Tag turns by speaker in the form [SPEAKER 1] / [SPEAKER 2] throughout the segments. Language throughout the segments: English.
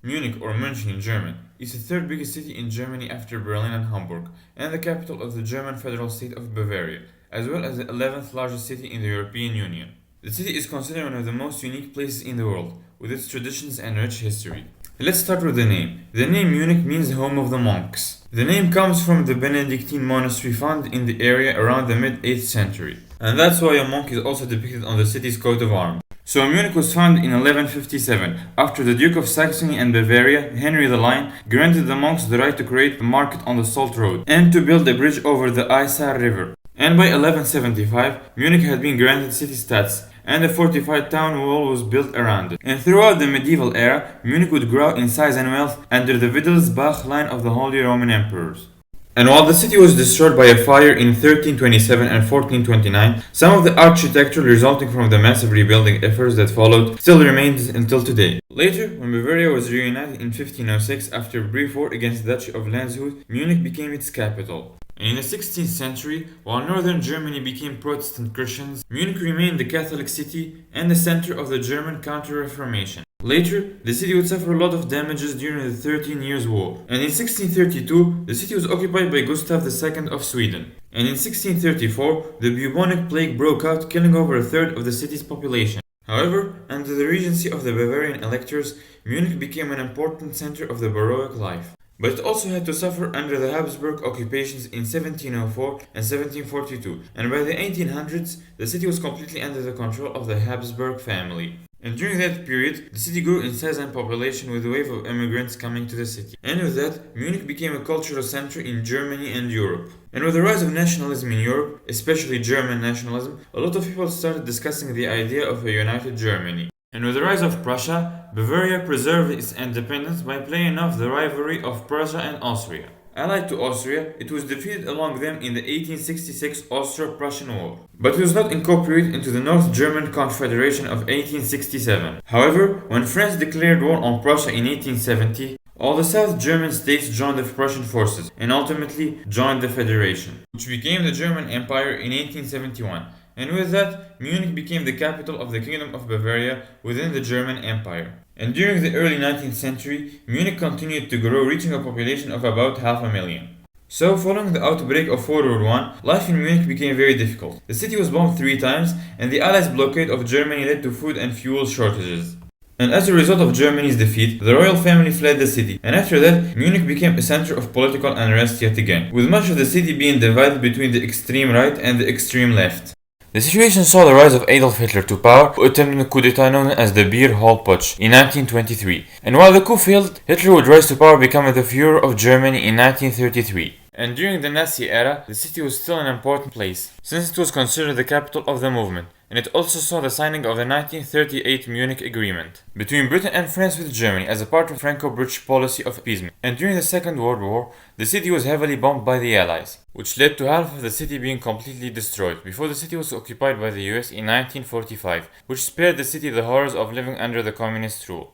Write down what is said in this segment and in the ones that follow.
[SPEAKER 1] Munich, or München in German, is the third biggest city in Germany after Berlin and Hamburg, and the capital of the German federal state of Bavaria, as well as the 11th largest city in the European Union. The city is considered one of the most unique places in the world, with its traditions and rich history. Let's start with the name. The name Munich means home of the monks. The name comes from the Benedictine monastery found in the area around the mid-8th century, and that's why a monk is also depicted on the city's coat of arms. So Munich was founded in 1157, after the Duke of Saxony and Bavaria, Henry the Lion, granted the monks the right to create a market on the Salt Road, and to build a bridge over the Isar River. And by 1175, Munich had been granted city status, and a fortified town wall was built around it. And throughout the medieval era, Munich would grow in size and wealth under the Wittelsbach line of the Holy Roman Emperors. And while the city was destroyed by a fire in 1327 and 1429, some of the architecture resulting from the massive rebuilding efforts that followed still remains until today. Later, when Bavaria was reunited in 1506 after a brief war against the Duchy of Landshut, Munich became its capital. And in the 16th century, while northern Germany became Protestant Christians, Munich remained the Catholic city and the center of the German Counter-Reformation. Later, the city would suffer a lot of damages during the 13 Years' War, and in 1632, the city was occupied by Gustav II of Sweden. And in 1634, the bubonic plague broke out, killing over a third of the city's population. However, under the regency of the Bavarian electors, Munich became an important center of the Baroque life. But it also had to suffer under the Habsburg occupations in 1704 and 1742, and by the 1800s, the city was completely under the control of the Habsburg family. And during that period, the city grew in size and population with a wave of immigrants coming to the city. And with that, Munich became a cultural center in Germany and Europe. And with the rise of nationalism in Europe, especially German nationalism, a lot of people started discussing the idea of a united Germany. And with the rise of Prussia, Bavaria preserved its independence by playing off the rivalry of Prussia and Austria. Allied to Austria, it was defeated along them in the 1866 Austro-Prussian War, but it was not incorporated into the North German Confederation of 1867. However, when France declared war on Prussia in 1870, all the South German states joined the Prussian forces and ultimately joined the Federation, which became the German Empire in 1871. And with that, Munich became the capital of the Kingdom of Bavaria within the German Empire. And during the early 19th century, Munich continued to grow, reaching a population of about 500,000. So, following the outbreak of World War I, life in Munich became very difficult. The city was bombed 3 times, and the Allies' blockade of Germany led to food and fuel shortages. And as a result of Germany's defeat, the royal family fled the city, and after that, Munich became a center of political unrest yet again, with much of the city being divided between the extreme right and the extreme left. The situation saw the rise of Adolf Hitler to power, who attempted a coup d'etat known as the Beer Hall Putsch in 1923. And while the coup failed, Hitler would rise to power, becoming the Führer of Germany in 1933. And during the Nazi era, the city was still an important place, since it was considered the capital of the movement, and it also saw the signing of the 1938 Munich Agreement between Britain and France with Germany as a part of Franco-British policy of appeasement. And during the Second World War, the city was heavily bombed by the Allies, which led to half of the city being completely destroyed before the city was occupied by the US in 1945, which spared the city the horrors of living under the communist rule.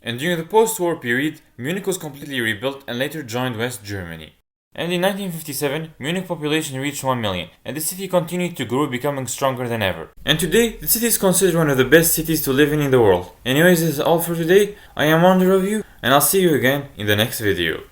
[SPEAKER 1] And during the post-war period, Munich was completely rebuilt and later joined West Germany. And in 1957, Munich population reached 1 million, and the city continued to grow, becoming stronger than ever. And today, the city is considered one of the best cities to live in the world. Anyways, this is all for today. I am Wonder of You, and I'll see you again in the next video.